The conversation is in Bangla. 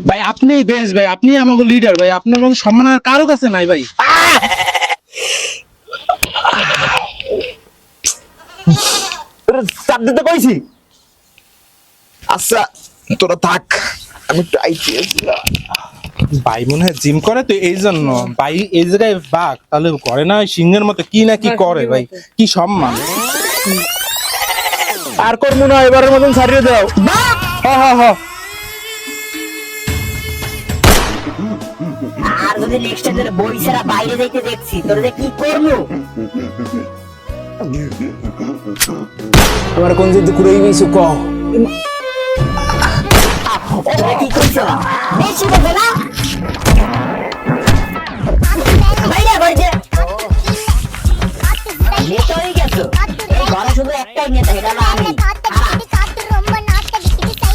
ভাই আপনি বেশ ভাই, আপনি আমাকে লিডার ভাই, আপনার মতো সম্মান আর কারো কাছে নাই ভাই। চাপ দিতে কইছি। আচ্ছা তোরা থাক, আমি একটু আইছিলাম। ভাই মনে হয় জিম করে তো এই জন্য ভাই এই জায়গায় বাঘ তাহলে করে না সিংহের মতো কি না কি করে ভাই, কি সম্মান। আর করবো না, এবারের মতন ছাড়িয়ে দাও। হ হ হ। আর যদি নেক্সট টাইম তোর বই ছাড়া বাইরে যাইতে দেখছি তোর যে কি করবো। আমার কোন যদি কুড়াই গেছো ক। তোরা কি করছো বেশি কথা না।